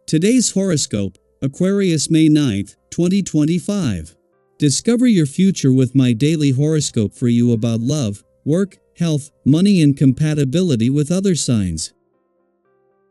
Today's horoscope, Aquarius May 9th, 2025. Discover your future with my daily horoscope for you about love, work, health, money and compatibility with other signs.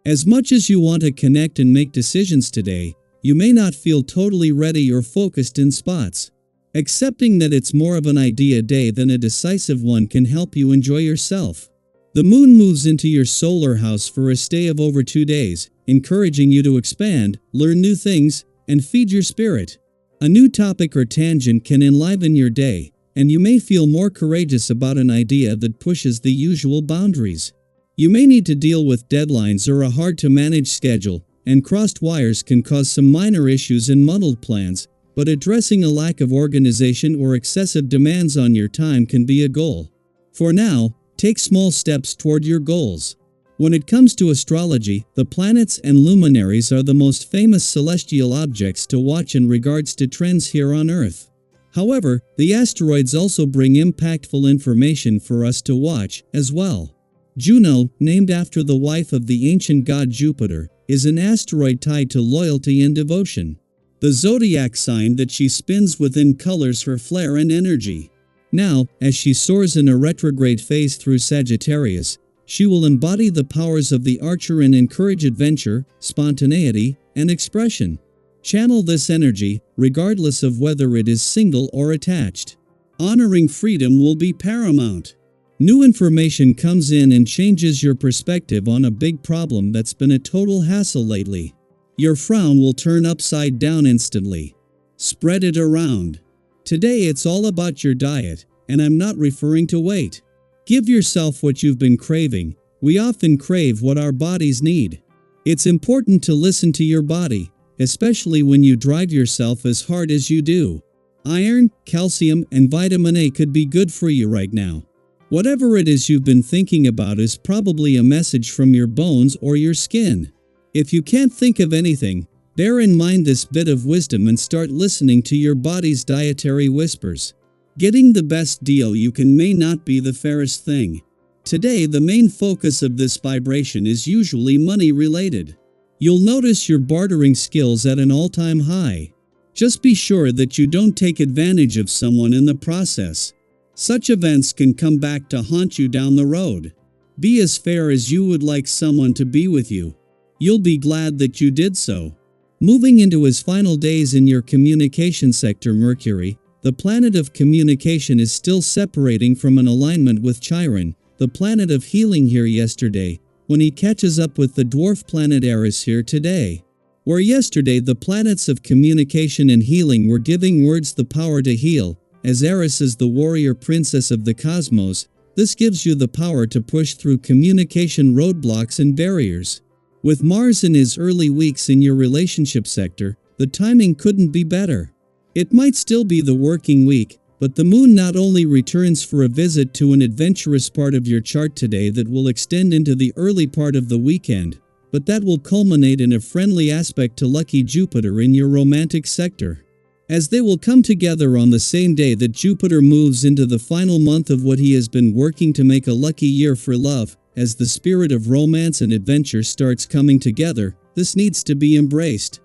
As much as you want to connect and make decisions today, you may not feel totally ready or focused in spots. Accepting that it's more of an idea day than a decisive one can help you enjoy yourself. The moon moves into your solar house for a stay of over 2 days, encouraging you to expand, learn new things, and feed your spirit. A new topic or tangent can enliven your day, and you may feel more courageous about an idea that pushes the usual boundaries. You may need to deal with deadlines or a hard-to-manage schedule, and crossed wires can cause some minor issues and muddled plans, but addressing a lack of organization or excessive demands on your time can be a goal. For now, take small steps toward your goals. When it comes to astrology, the planets and luminaries are the most famous celestial objects to watch in regards to trends here on Earth. However, the asteroids also bring impactful information for us to watch as well. Juno, named after the wife of the ancient god Jupiter, is an asteroid tied to loyalty and devotion. The zodiac sign that she spins within colors her flair and energy. Now, as she soars in a retrograde phase through Sagittarius, she will embody the powers of the archer and encourage adventure, spontaneity, and expression. Channel this energy, regardless of whether it is single or attached. Honoring freedom will be paramount. New information comes in and changes your perspective on a big problem that's been a total hassle lately. Your frown will turn upside down instantly. Spread it around. Today it's all about your diet, and I'm not referring to weight. Give yourself what you've been craving. We often crave what our bodies need. It's important to listen to your body, especially when you drive yourself as hard as you do. Iron, calcium, and vitamin A could be good for you right now. Whatever it is you've been thinking about is probably a message from your bones or your skin. If you can't think of anything, bear in mind this bit of wisdom and start listening to your body's dietary whispers. Getting the best deal you can may not be the fairest thing. Today, the main focus of this vibration is usually money related. You'll notice your bartering skills at an all-time high. Just be sure that you don't take advantage of someone in the process. Such events can come back to haunt you down the road. Be as fair as you would like someone to be with you. You'll be glad that you did so. Moving into his final days in your communication sector, Mercury, the planet of communication, is still separating from an alignment with Chiron, the planet of healing, here yesterday, when he catches up with the dwarf planet Eris here today. Where yesterday the planets of communication and healing were giving words the power to heal, as Eris is the warrior princess of the cosmos, this gives you the power to push through communication roadblocks and barriers. With Mars in his early weeks in your relationship sector, the timing couldn't be better. It might still be the working week, but the moon not only returns for a visit to an adventurous part of your chart today that will extend into the early part of the weekend, but that will culminate in a friendly aspect to lucky Jupiter in your romantic sector. As they will come together on the same day that Jupiter moves into the final month of what he has been working to make a lucky year for love. As the spirit of romance and adventure starts coming together, this needs to be embraced.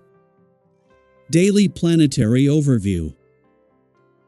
Daily Planetary Overview.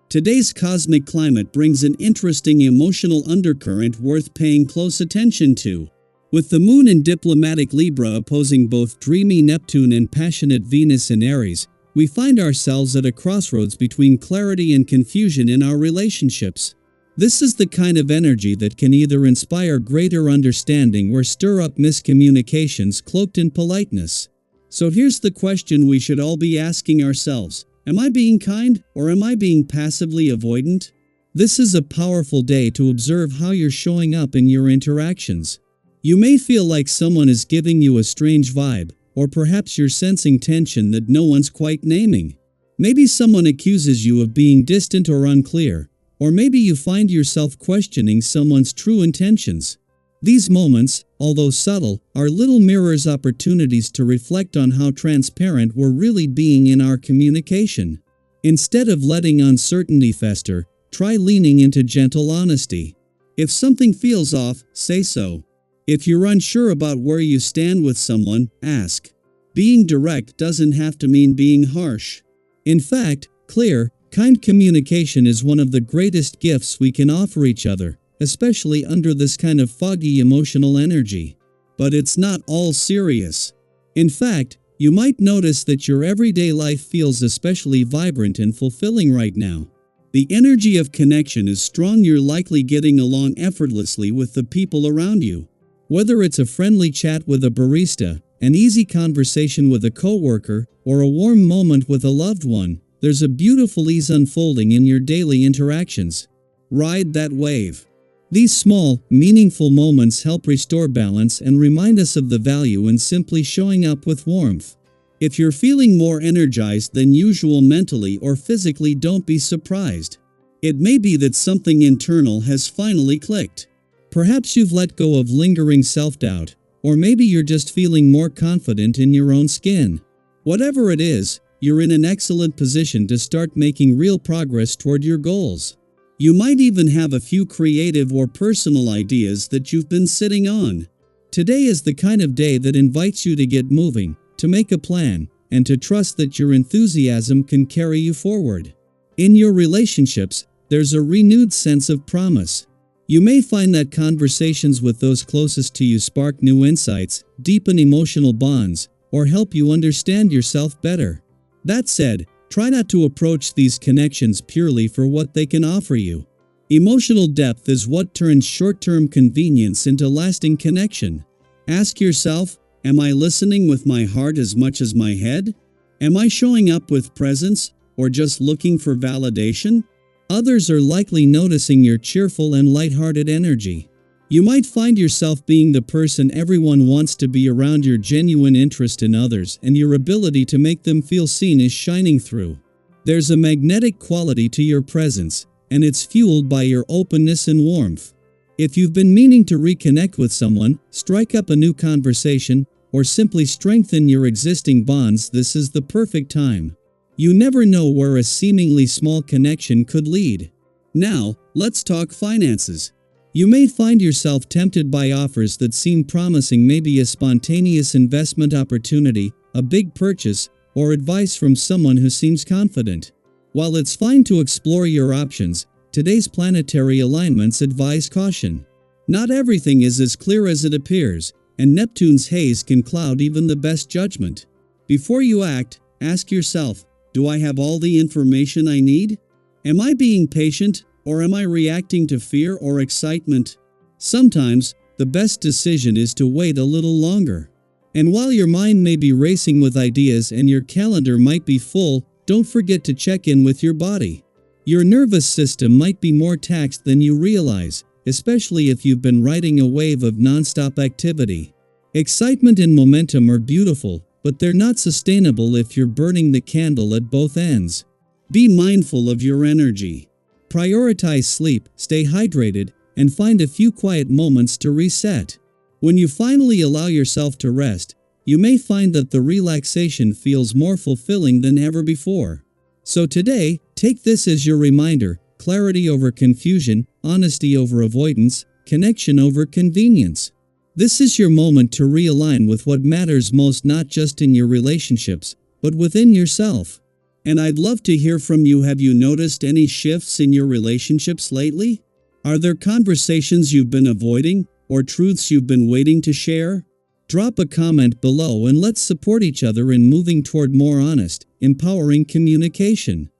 Today's cosmic climate brings an interesting emotional undercurrent worth paying close attention to. With the moon in diplomatic Libra opposing both dreamy Neptune and passionate Venus in Aries, we find ourselves at a crossroads between clarity and confusion in our relationships. This is the kind of energy that can either inspire greater understanding or stir up miscommunications cloaked in politeness. So here's the question we should all be asking ourselves: am I being kind, or am I being passively avoidant? This is a powerful day to observe how you're showing up in your interactions. You may feel like someone is giving you a strange vibe, or perhaps you're sensing tension that no one's quite naming. Maybe someone accuses you of being distant or unclear. Or maybe you find yourself questioning someone's true intentions. These moments, although subtle, are little mirrors, opportunities to reflect on how transparent we're really being in our communication. Instead of letting uncertainty fester, try leaning into gentle honesty. If something feels off, say so. If you're unsure about where you stand with someone, ask. Being direct doesn't have to mean being harsh. In fact, clear, kind communication is one of the greatest gifts we can offer each other, especially under this kind of foggy emotional energy. But it's not all serious. In fact, you might notice that your everyday life feels especially vibrant and fulfilling right now. The energy of connection is strong. You're likely getting along effortlessly with the people around you. Whether it's a friendly chat with a barista, an easy conversation with a coworker, or a warm moment with a loved one, there's a beautiful ease unfolding in your daily interactions. Ride that wave. These small, meaningful moments help restore balance and remind us of the value in simply showing up with warmth. If you're feeling more energized than usual mentally or physically, don't be surprised. It may be that something internal has finally clicked. Perhaps you've let go of lingering self-doubt, or maybe you're just feeling more confident in your own skin. Whatever it is, you're in an excellent position to start making real progress toward your goals. You might even have a few creative or personal ideas that you've been sitting on. Today is the kind of day that invites you to get moving, to make a plan, and to trust that your enthusiasm can carry you forward. In your relationships, there's a renewed sense of promise. You may find that conversations with those closest to you spark new insights, deepen emotional bonds, or help you understand yourself better. That said, try not to approach these connections purely for what they can offer you. Emotional depth is what turns short-term convenience into lasting connection. Ask yourself, am I listening with my heart as much as my head? Am I showing up with presence, or just looking for validation? Others are likely noticing your cheerful and lighthearted energy. You might find yourself being the person everyone wants to be around. Your genuine interest in others and your ability to make them feel seen is shining through. There's a magnetic quality to your presence, and it's fueled by your openness and warmth. If you've been meaning to reconnect with someone, strike up a new conversation, or simply strengthen your existing bonds, this is the perfect time. You never know where a seemingly small connection could lead. Now, let's talk finances. You may find yourself tempted by offers that seem promising, maybe a spontaneous investment opportunity, a big purchase, or advice from someone who seems confident. While it's fine to explore your options, today's planetary alignments advise caution. Not everything is as clear as it appears, and Neptune's haze can cloud even the best judgment. Before you act, ask yourself, do I have all the information I need? Am I being patient, or am I reacting to fear or excitement? Sometimes, the best decision is to wait a little longer. And while your mind may be racing with ideas and your calendar might be full, don't forget to check in with your body. Your nervous system might be more taxed than you realize, especially if you've been riding a wave of nonstop activity. Excitement and momentum are beautiful, but they're not sustainable if you're burning the candle at both ends. Be mindful of your energy. Prioritize sleep, stay hydrated, and find a few quiet moments to reset. When you finally allow yourself to rest, you may find that the relaxation feels more fulfilling than ever before. So today, take this as your reminder: clarity over confusion, honesty over avoidance, connection over convenience. This is your moment to realign with what matters most, not just in your relationships, but within yourself. And I'd love to hear from you. Have you noticed any shifts in your relationships lately? Are there conversations you've been avoiding, or truths you've been waiting to share? Drop a comment below and let's support each other in moving toward more honest, empowering communication.